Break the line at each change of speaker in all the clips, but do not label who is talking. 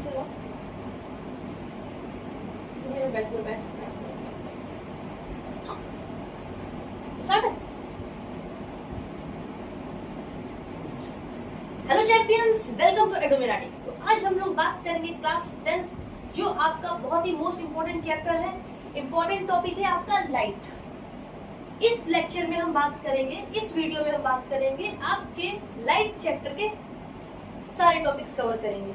चलो बैठ start. Hello champions, welcome to एडोमिराटी। तो आज हम लोग बात करेंगे क्लास 10 जो आपका बहुत ही मोस्ट इंपोर्टेंट चैप्टर है। इंपॉर्टेंट टॉपिक है आपका लाइट। इस लेक्चर में हम बात करेंगे, इस वीडियो में हम बात करेंगे आपके लाइट चैप्टर के सारे टॉपिक्स कवर करेंगे।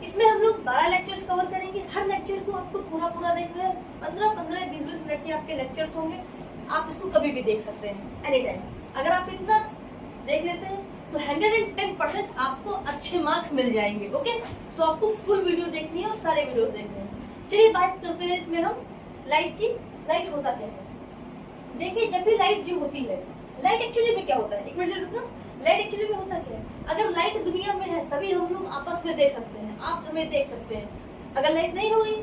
इसमें हम लोग 12 लेक्चर्स कवर करेंगे। हर लेक्चर को आपको पूरा देखना है। 15-15, 20-20 मिनट के आपके लेक्चर्स होंगे। आप इसको कभी भी देख सकते हैं, एनी टाइम। अगर आप इतना देख लेते हैं तो 110% आपको अच्छे मार्क्स मिल जाएंगे। ओके, सो आपको फुल वीडियो देखनी है और सारे वीडियो देखने हैं। चलिए बात करते हैं इसमें हम लाइट की। लाइट होता क्या है? देखिए, जब भी लाइट जो होती है, लाइट एक्चुअली में क्या होता है, एक मिनट रुकना। लाइट एक्चुअली में होता क्या है? अगर लाइट दुनिया में है तभी हम लोग आपस में देख सकते हैं, आप हमें देख सकते हैं। अगर लाइट नहीं होगी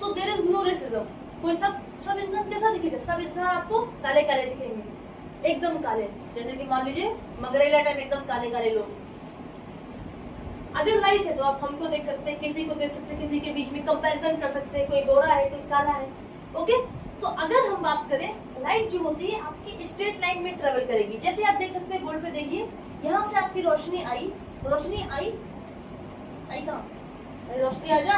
तो देयर इज नो रेसिज्म। कोई सब इंसान कैसा दिखेगा? सब इंसान आपको काले काले दिखेंगे, एकदम काले। जैसे कि मान लीजिए मगरेला टाइप एकदम काले काले लोग। अगर लाइट है तो आप हमको देख सकते हैं, किसी को देख सकते हैं, किसी के बीच में कंपैरिजन कर सकते हैं, कोई गोरा है कोई काला है। ओके, तो अगर हम बात करें, लाइट जो होती है आपकी स्ट्रेट लाइन में ट्रेवल करेगी। जैसे आप देख सकते हैं बोर्ड पे, देखिए यहाँ से आपकी रोशनी आई कहाँ? रोशनी आ जा।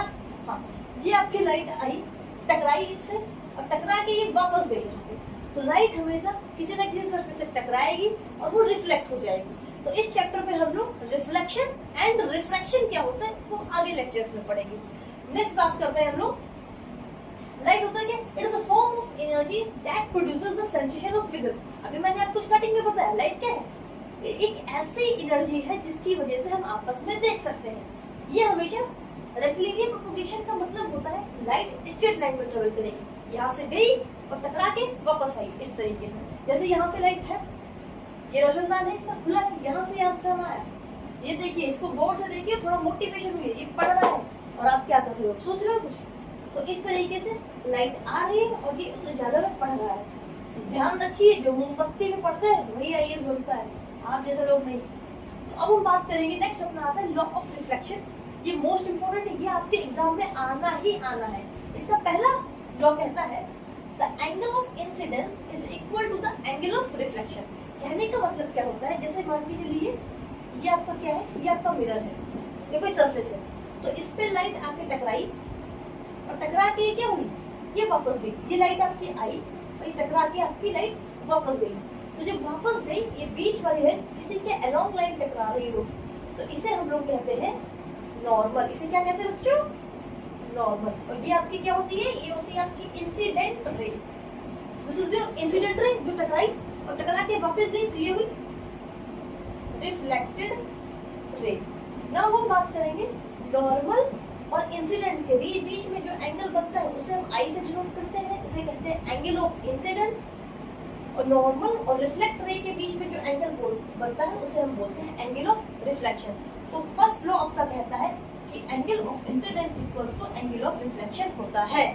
हाँ, ये आपकी लाइट आई, टकराई इससे, और टकरा के ये वापस गई यहाँ पे। तो लाइट हमेशा किसी न किसी सरफेस से टकराएगी और वो रिफ्लेक्ट हो जाएगी। तो इस चैप्टर में हम लोग रिफ्लेक्शन एंड रिफ्रैक्शन क्या होता है वो आगे लेक्चर्स में पढ़ेंगे। नेक्स्ट बात करते हैं हम लोग, लाइट होता है क्या? It is a form of energy that produces the sensation of vision. अभी मैंने आपको स्टार्टिंग में बताया लाइट क्या है। एक ऐसी एनर्जी है जिसकी वजह से हम आपस में देख सकते हैं। ये हमेशा रेक्टिलिनियर प्रोपगेशन का मतलब होता है लाइट स्ट्रेट लाइन में ट्रेवल करेगी, यहाँ से गई और टकरा के वापस आई, इस तरीके से। जैसे यहाँ से लाइट है, ये रोशनदान है, इसका खुला है, यहाँ से यहाँ से आया। ये देखिए, इसको गौर से देखिए, थोड़ा मोटिवेशन हुई है, ये पढ़ रहा है और आप क्या कर रहे हो, सोच रहे हो कुछ। तो इस तरीके से लाइट आ रही है और ये उजाला में पढ़ रहा है। ध्यान रखिए, जो मोमबत्ती में पढ़ता है वही आईएएस बनता है, आप जैसे लोग नहीं। तो अब हम बात करेंगे, नेक्स्ट अपना आता है लॉ ऑफ रिफ्लेक्शन। ये मोस्ट इंपोर्टेंट है, ये आपके एग्जाम में आना ही आना है। इसका पहला लॉ कहता है the angle of incidence is equal to the angle of reflection. कहने का मतलब क्या होता है, जैसे मान के चलिए ये आपका क्या है, ये आपका मिरर है, ये कोई सरफेस है। तो इस पे लाइट आके टकराई और टकरा के ये क्या हुई, ये वापस गई। ये लाइट आपकी आई और ये टकरा के आपकी लाइट वापस गई। तो जब वापस गई, ये बीच वाली है किसी के अलोंग लाइन टकरा रही हो, तो इसे हम लोग कहते हैं नॉर्मल। इसे क्या कहते हैं बच्चों? नॉर्मल। और ये आपकी क्या होती है? ये होती है आपकी incident ray. This is your incident ray, जो टकराई और टकरा के वापस गई, तो ये हुई रिफ्लेक्टेड रे। नाउ हम बात करेंगे नॉर्मल और इंसिडेंट के बीच में जो एंगल बनता है उसे हम आई से डिनोट करते हैं, उसे कहते हैं एंगल ऑफ इंसिडेंस। और नॉर्मल और रिफ्लेक्ट रे के बीच में जो एंगल बनता है उसे हम बोलते हैं एंगल ऑफ रिफ्लेक्शन। तो फर्स्ट लॉ आपका कहता है कि angle of incidence equals to angle of reflection होता है।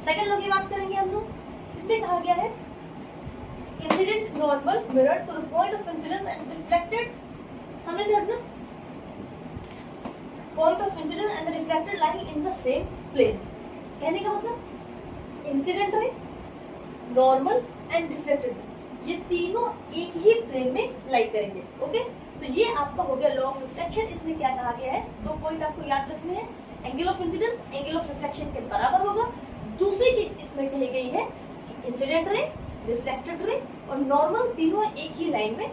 सेकंड लॉ की बात करेंगे हम लोग। इसमें कहा गया है incident normal mirrored to the point of incidence and reflected, सामने से हटना, point of incidence and reflected lying in the same plane. कहने का मतलब incident ray, normal and reflected, ये तीनों एक ही प्लेन में लाई करेंगे। ओके, तो ये आपका हो गया लॉ ऑफ रिफ्लेक्शन। इसमें क्या कहा गया है, दो पॉइंट आपको याद रखने हैं, angle of incidence angle of reflection के बराबर होगा। दूसरी चीज इसमें कही गई है कि इंसिडेंट रे, रिफ्लेक्टेड रे और नॉर्मल तीनों एक ही लाइन में,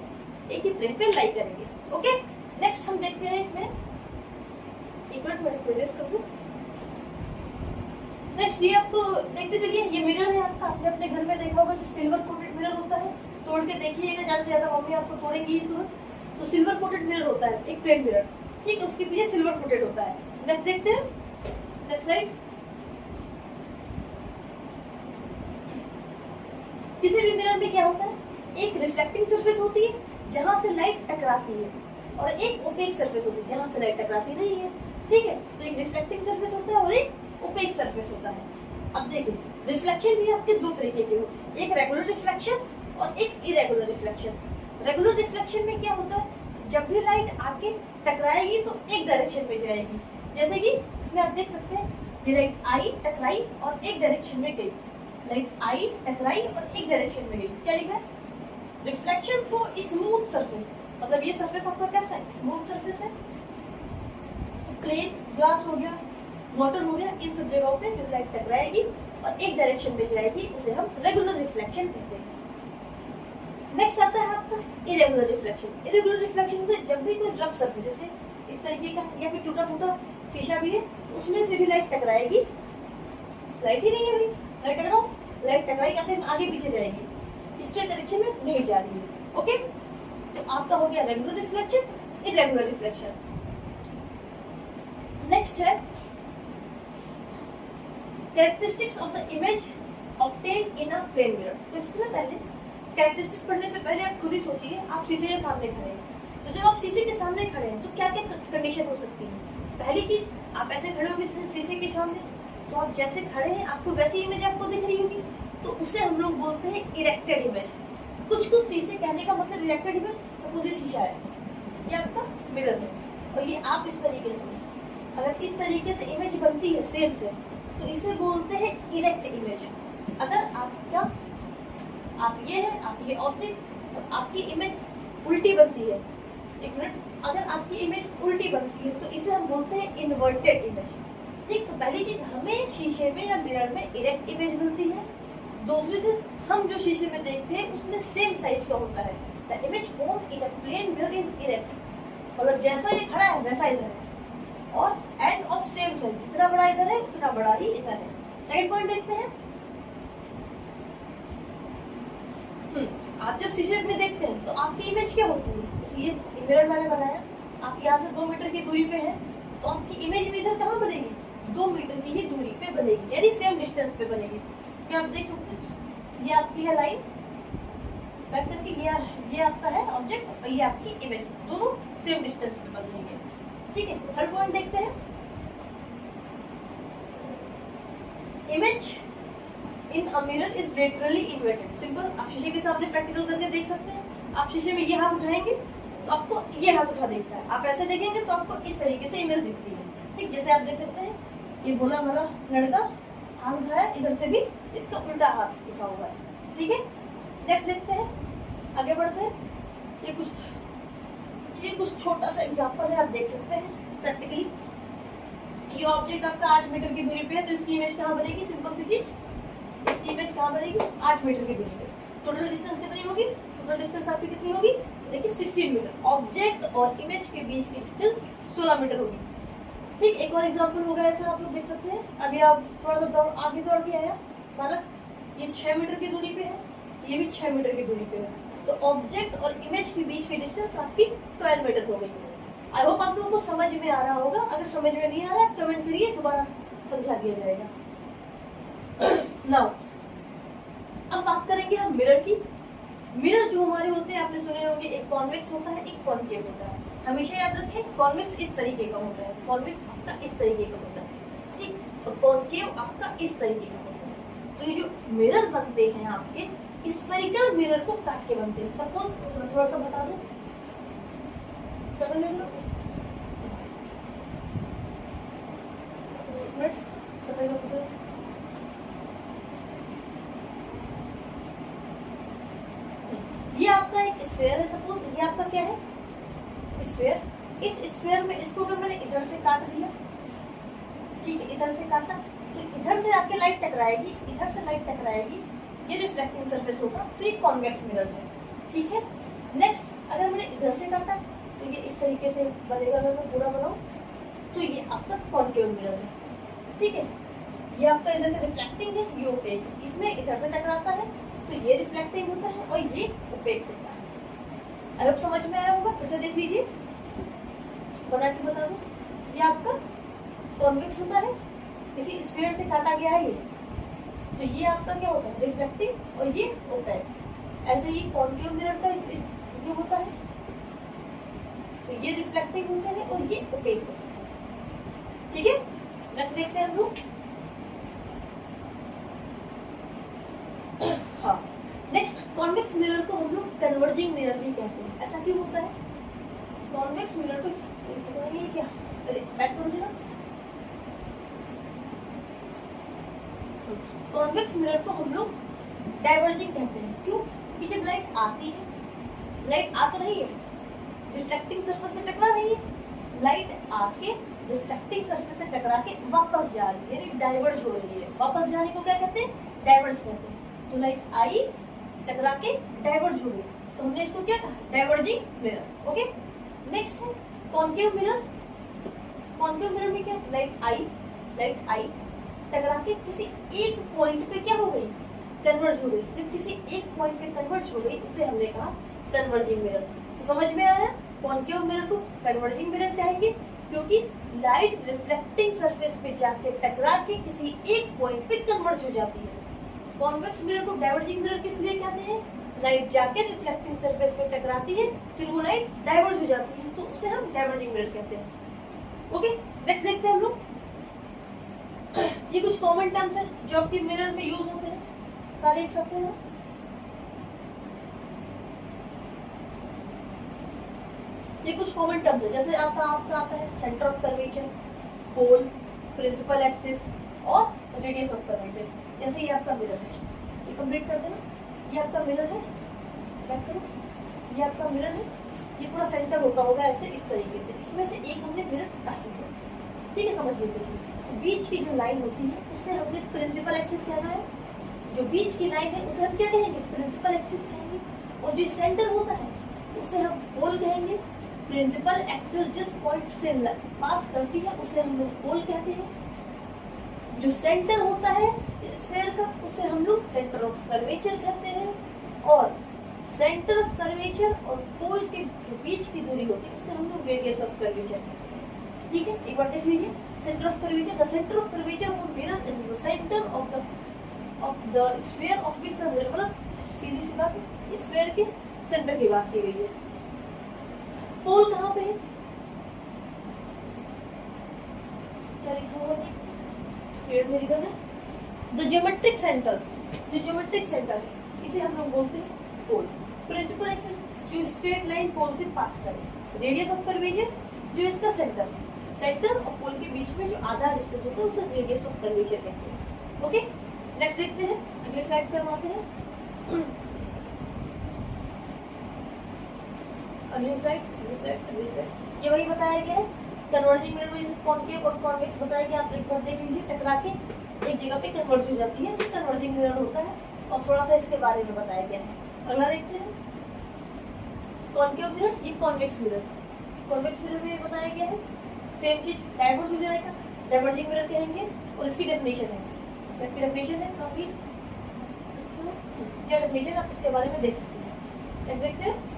एक ही प्लेन पे लाई करेंगे। ओके, नेक्स्ट हम देखते हैं इसमें, एक मिनट मैं इसको इरेज कर दूं। नेक्स्ट ये आपको देखते चलिए, ये मिरर है आपका, आपने अपने घर में देखा होगा जो सिल्वर कोटेड मिरर होता है। तोड़ के देखिएगा, ज्यादा से ज्यादा मम्मी आपको तोड़ेंगी ही तुरंत। तो सिल्वर कोटेड मिरर होता है, एक प्लेन मिरर, ठीक है, उसके पीछे सिल्वर कोटेड होता है। नेक्स्ट देखते हैं, नेक्स्ट स्लाइड। किसी भी मिरर में क्या होता है, एक रिफ्लेक्टिंग सरफेस होती है जहां से लाइट टकराती है, और एक ओपेक सरफेस होती है जहां से लाइट टकराती नहीं है। ठीक है, तो एक रिफ्लेक्टिंग सरफेस होता है और एक ओपेक सरफेस होता है। अब देखिए, रिफ्लेक्शन भी आपके दो तरीके के होते हैं, एक रेगुलर रिफ्लेक्शन और एक इरेगुलर रिफ्लेक्शन। रेगुलर रिफ्लेक्शन में क्या होता है, जब भी लाइट आके टकराएगी तो एक डायरेक्शन में जाएगी, जैसे कि इसमें आप देख सकते हैं ये लाइट आई, टकराई और एक डायरेक्शन में गई, लाइट आई, टकराई और एक डायरेक्शन में गई। क्या लिखा है? रिफ्लेक्शन थ्रू स्मूथ सरफेस, मतलब ये सरफेस आपका कैसा है? स्मूथ सरफेस है। प्लेन ग्लास हो गया, वाटर हो गया, इन सब जगहों पे जो लाइट टकराएगी और एक डायरेक्शन में जाएगी उसे हम रेगुलर रिफ्लेक्शन कहते हैं। नेक्स्ट आता है आपका इरेगुलर रिफ्लेक्शन। इरेगुलर रिफ्लेक्शन से जब भी कोई रफ सरफेस जैसे इस तरीके का या फिर टूटा फूटा शीशा भी है तो उसमें से भी लाइट टकराएगी, लाइट ही नहीं है भाई, लाइट टकराओ, लाइट टकराई अपने आगे पीछे जाएगी, स्ट्रेट डायरेक्शन में नहीं जा रही है। ओके, तो आपका हो गया regular reflection, irregular reflection. Next है characteristics of the image obtained in a plane mirror. तो इससे पहले कैरेक्टरिस्टिक्स पढ़ने से पहले आप खुद ही सोचिए, आप शीशे के सामने खड़े हैं, तो जब आप शीशे के सामने खड़े हैं तो क्या क्या कंडीशन हो सकती है? पहली चीज, आप ऐसे खड़े होंगे शीशे के सामने, तो आप जैसे खड़े हैं आपको वैसी इमेज आपको दिख रही होगी, तो उसे हम लोग बोलते हैं इरेक्टेड इमेज। कुछ कुछ शीशे कहने का मतलब इरेक्टेड इमेज, सपोज ये शीशा है, ये आपका मिरर है और ये आप इस तरीके से, अगर इस तरीके से इमेज बनती है सेम से, तो इसे बोलते हैं इरेक्ट इमेज। अगर आपका आप ये है, आप ये ऑब्जेक्ट और आपकी इमेज उल्टी बनती है, एक मिनट, अगर आपकी इमेज उल्टी बनती है तो इसे हम बोलते हैं इन्वर्टेड इमेज। ठीक, तो पहली चीज हमें शीशे में या मिरर में इरेक्ट इमेज मिलती है। दूसरी चीज, हम जो शीशे में देखते हैं उसमें सेम साइज का होता है। The image formed in a plane mirror is erect, मतलब जैसा ये खड़ा है वैसा इधर है और एंड ऑफ सेम साइज, जितना बड़ा इधर है उतना बड़ा ही इधर है। सेकंड पॉइंट देखते हैं, आप जब शीशे में देखते हैं तो आपकी इमेज क्या होती है? इसलिए मिरर मैंने बनाया, आप यहाँ से 2 मीटर की दूरी पे है तो आपकी इमेज भी इधर कहाँ बनेगी? 2 मीटर की ही दूरी पे बनेगी, यानी सेम डिस्टेंस पे बनेगी। इसमें आप देख सकते हैं ये आपकी है लाइन, बैक करके ये आपका है ऑब्जेक्ट और ये आपकी इमेज, दोनों सेम डिस्टेंस पे बनेंगे। ठीक है, थर्ड पॉइंट देखते हैं, image in a mirror is literally inverted. Simple, आप शीशे के सामने प्रैक्टिकल करके देख सकते हैं। आप शीशे में ये हाथ उठाएंगे तो आपको ये हाथ उठा दिखता है, आप ऐसे देखेंगे तो आपको इस तरीके से इमेज दिखती है। ठीक, जैसे आप देख सकते हैं ये भोला भाला लड़का हाथ उठाया, इधर से भी इसका उल्टा हाथ उठा हुआ है। ठीक है, नेक्स्ट देखते हैं, आगे बढ़ते हैं। ये कुछ छोटा सा एग्जांपल है, आप देख सकते हैं प्रैक्टिकली। ये ऑब्जेक्ट आपका 8 मीटर की दूरी पे है तो इसकी इमेज कहाँ बनेगी? सिंपल सी चीज, इसकी इमेज कहाँ बनेगी? 8 मीटर की दूरी पे। टोटल डिस्टेंस कितनी होगी? टोटल डिस्टेंस आपकी कितनी होगी? देखिए 16 मीटर। ऑब्जेक्ट और इमेज के बीच की डिस्टेंस 16 मीटर होगी। ठीक, एक और एग्जांपल होगा ऐसा, आप लोग देख सकते हैं। अभी आप थोड़ा सा आगे दौड़ के आया बालक, ये 6 मीटर की दूरी पे है, ये भी 6 मीटर की दूरी पे है, तो ऑब्जेक्ट और इमेज के बीच की डिस्टेंस आपकी 12 मीटर हो गई। आई होप आप लोगों को समझ में आ रहा होगा। अगर समझ में नहीं आ रहा है कमेंट करिए, दोबारा समझा दिया जाएगा। नाउ अब बात करेंगे हम मिरर की। मिरर जो हमारे होते हैं आपने सुने होंगे, एक कॉन्वेक्स होता है, एक कॉनकेव होता है। हमेशा याद रखें, कॉन्वेक्स इस तरीके का होता है, कॉन्वेक्स आपका इस तरीके का होता है, ठीक, और कॉनकेव आपका इस तरीके का होता है। तो ये जो मिरर बनते हैं आपके स्फेरिकल मिरर को काट के बनते हैं। सपोज मैं थोड़ा सा बता दूं, ये आपका एक स्फेयर है, सपोज ये आपका क्या है? स्फेयर। इस स्फेयर में इसको अगर मैंने इधर से काट दिया, ठीक है, इधर से काटा तो इधर से आपके लाइट टकराएगी, इधर से लाइट टकराएगी, ये रिफ्लेक्टिंग सरफेस होगा, तो ये कॉन्वेक्स मिरर है। ठीक है, नेक्स्ट अगर मैंने इधर से काटा तो ये इस तरीके से बनेगा। अगर मैं पूरा बनाऊं तो ये आपका कॉनकेव मिरर है। ठीक है, ये आपका इधर का रिफ्लेक्टिंग है, ये ओपेक है, इसमें इधर से टकराता है तो ये रिफ्लेक्टिंग होता है और ये ओपेक होता है। अगर समझ में आया होगा फिर से देख लीजिए, बना के बता दूं। ये आपका कॉन्वेक्स होता है, किसी स्फीयर से काटा गया है ये, तो ये आपका क्या होता है? रिफ्लेक्टिंग और ये ओपेक। ऐसे ही कॉनकेव मिरर का ये होता है, तो ये रिफ्लेक्टिंग होता है और ये ओपेक होता है। ठीक है, नेक्स्ट देखते हैं हम लोग। हाँ, नेक्स्ट कॉन्वेक्स मिरर को हम लोग कन्वर्जिंग मिरर भी कहते हैं। ऐसा क्यों होता है? कॉन्वेक्स मिरर को ये क्या, अरे बैक करो जरा, कॉन्वेक्स मिरर को हम लोग डाइवर्जिंग कहते हैं। क्यों? कि जब लाइट आती है, लाइट आ तो रही है, रिफ्लेक्टिंग सरफेस से टकरा रही है, लाइट आके रिफ्लेक्टिंग सरफेस से टकरा के वापस जा रही है, यानी डाइवर्ज हो रही है। वापस जाने को क्या कहते हैं? डाइवर्ज कहते हैं। तो लाइट आई, टकरा के डाइवर्ज हो गई, तो हमने इसको क्या कहा? Diverging mirror. ओके, नेक्स्ट है कॉन्केव मिरर। कॉन्केव मिरर में क्या? लाइट आई टकरा के किसी एक पॉइंट पे क्या हो गई? कन्वर्ज हो गई। जब किसी एक पॉइंट पे कन्वर्ज हो गई उसे हमने कहा कन्वर्जिंग मिरर। तो समझ में आया? कॉन्केव मिरर को कन्वर्जिंग मिरर कहेंगे क्योंकि लाइट रिफ्लेक्टिंग सरफेस पे जाके टकरा के किसी एक पॉइंट पे कन्वर्ज हो जाती है। कॉन्वेक्स मिरर को डाइवर्जिंग मिरर किस लिए कहते हैं? लाइट जाके रिफ्लेक्टिंग सरफेस पे टकराती है, फिर वो लाइट डाइवर्ज हो जाती है, तो उसे हम डाइवर्जिंग मिरर कहते हैं। ओके, नेक्स्ट देखते हैं हम लोग। ये कुछ कॉमन टर्म्स हैं जो आपके मिरर में यूज होते हैं, सारे एक साथ से हैं। ये कुछ कॉमन टर्म्स है, जैसे आपका आता है centre of curvature, pole, principal axis और रेडियस ऑफ कर्वेचर। जैसे ये आपका मिरर है, ये कंप्लीट कर देना। ये आपका मिरर है, बैक करो, ये आपका मिरर है, ये पूरा सेंटर होता होगा ऐसे इस तरीके से। इसमें से एक हमने मिरर काट लिया, ठीक है, समझ लीजिए। बीच की जो लाइन होती है उसे हमने प्रिंसिपल एक्सिस कहना है। जो बीच की लाइन है उसे हम क्या कहेंगे? प्रिंसिपल एक्सिस कहेंगे। और जो सेंटर होता है उसे हम पोल कहेंगे। प्रिंसिपल एक्सिस जिस पॉइंट से पास करती है उसे हम लोग पोल कहते हैं। जो सेंटर होता है स्फीयर का उसे हम लोग सेंटर ऑफ कर्वेचर कहते हैं। और सेंटर ऑफ कर्वेचर और पोल के जो बीच की दूरी होती है उसे हम लोग रेडियस ऑफ कर्वेचर कहते हैं। ठीक है, एक बार देख लीजिए। Centre of curvature, the centre of curvature of a mirror is the centre of the sphere of which the mirror, मतलब सीधी सी बात है, स्फीयर के सेंटर की बात की गई है। पोल कहाँ पे है? क्या लिखा हुआ है? क्लियर मेरी बात है? द ज्योमेट्रिक सेंटर, जो ज्योमेट्रिक सेंटर है इसे हम लोग बोलते हैं पोल। प्रिंसिपल एक्सिस जो स्ट्रेट लाइन पोल से पास करे। रेडियस ऑफ कर्वेचर जो इसका सेंटर है, सेंटर और पोल के बीच में जो आधा डिस्टेंस होता है उसे रेडियस ऑफ कर्वेचर कहते हैं। ओके, नेक्स्ट देखते हैं, अगले स्लाइड पे हम आते हैं। अगली स्लाइड। ये वही बताया गया है कन्वर्जिंग मिरर में कॉन्केव और कॉन्वेक्स बताया गया। आप एक बार देख लीजिए, टकरा के एक जगह पे कन्वर्ज हो जाती है, तो कन्वर्जिंग मिरर होता है। और थोड़ा सा इसके बारे में बताया गया है। अगला देखते हैं कॉन्केव मिरर, ये कॉन्वेक्स मिरर। कॉन्वेक्स मिरर में बताया गया है सेम चीज डाइवर्ज हो जाएगा, डाइवर्जिंग मिरर कहेंगे। और इसकी डेफिनेशन है, इसकी डेफिनेशन है काफी ये डेफिनेशन आप इसके बारे में देख सकते हैं। ऐसे देखते हैं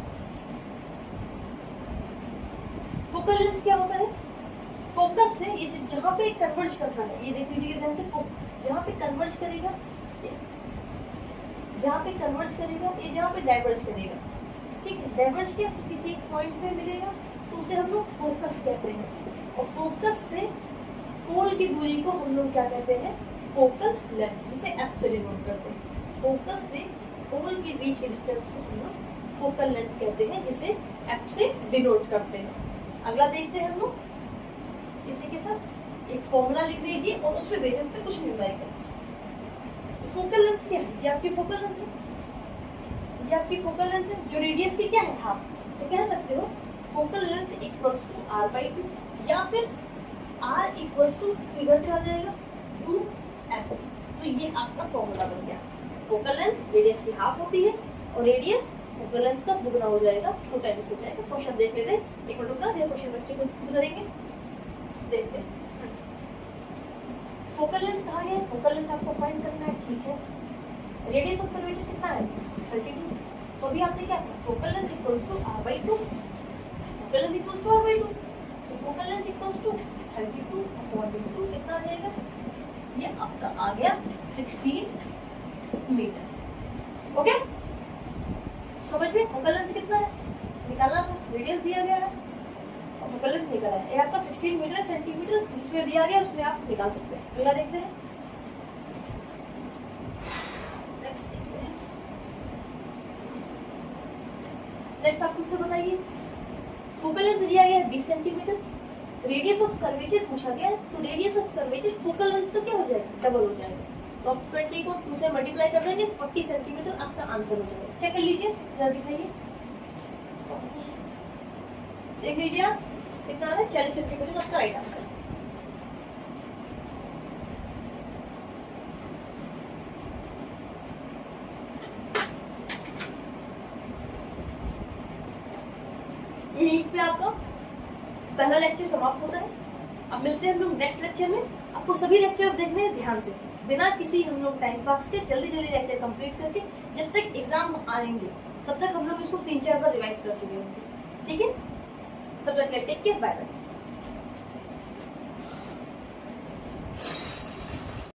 फोकल लेंथ क्या होता है? फोकस से ये जहाँ पे कन्वर्ज करता है, ये देख लीजिए ध्यान से, जहाँ पे कन्वर्ज करेगा, जहाँ पे कन्वर्ज करेगा, ये जहाँ पे डाइवर्ज करेगा, ठीक है। डाइवर्ज किया तो किसी एक पॉइंट पे मिलेगा, तो उसे हम लोग फोकस कहते हैं। और फोकस से पोल की दूरी को हम लोग क्या कहते हैं? फोकल लेंथ, जिसे एफ से डिनोट करते हैं। फोकस से पोल के बीच के डिस्टेंस को हम लोग फोकल लेंथ कहते हैं, जिसे एफ से डिनोट करते हैं। अगला देखते हैं हम लोग, इसी के साथ एक फॉर्मूला लिख लीजिए और उसके बेसिस पे कुछ न्यूमेरिकल। फोकल लेंथ क्या है? ये आपकी फोकल लेंथ है, ये आपकी फोकल लेंथ है, जो रेडियस की क्या है? हाफ। तो कह सकते हो focal length equals to r/2, या फिर r इक्वल्स टू इधर चला जाएगा 2f। तो ये आपका फॉर्मूला बन गया। फोकल लेंथ रेडियस की हाफ होती है और रेडियस फोकल लेंथ का दुगना हो जाएगा, 2 टाइम्स हो जाएगा। क्वेश्चन देख लेते हैं, एक मिनट रुकना, ये क्वेश्चन बच्चे खुद करेंगे। देखते हैं फोकल लेंथ कहाँ गया? फोकल लेंथ आपको फाइंड करना है, ठीक है। रेडियस ऑफ कर्वेचर कितना है? 32। तो अभी आपने क्या किया? Focal length equals to r/2, focal length equals to r/2, तो फोकल लेंथ इक्वल्स टू 32/2 कितना आ जाएगा? ये आपका आ गया 16 मीटर। ओके, समझ में? फोकल लेंथ कितना है निकालना था, रेडियस दिया गया है और फोकल लेंथ निकला है। ये आपका 16 मीटर सेंटीमीटर जिसमें दिया गया उसमें आप निकाल सकते हैं। अगला देखते हैं, नेक्स्ट देखते हैं। नेक्स्ट आप खुद से बताइए, फोकल लेंथ दिया गया है 20 सेंटीमीटर, रेडियस ऑफ कर्वेचर पूछा गया है, तो radius of curvature focal length का क्या हो जाएगा? डबल हो जाएगा। तो अब 20 को 2 से मल्टीप्लाई कर देंगे, 40 सेंटीमीटर आपका आंसर हो जाएगा। चेक कर लीजिए, जरा दिखाइए, देख लीजिए आप कितना आ रहा है, 40 सेंटीमीटर आपका राइट आंसर है। यहीं पे आपका पहला लेक्चर समाप्त होता है। अब मिलते हैं हम लोग नेक्स्ट लेक्चर में। आपको सभी लेक्चर्स देखने हैं ध्यान से, बिना किसी हम लोग टाइम पास के जल्दी जल्दी लेक्चर कंप्लीट करके, जब तक एग्जाम आएंगे तब तक हम लोग इसको 3-4 बार रिवाइज कर चुके होंगे। ठीक है, तब तक टेक केयर, बाय बाय।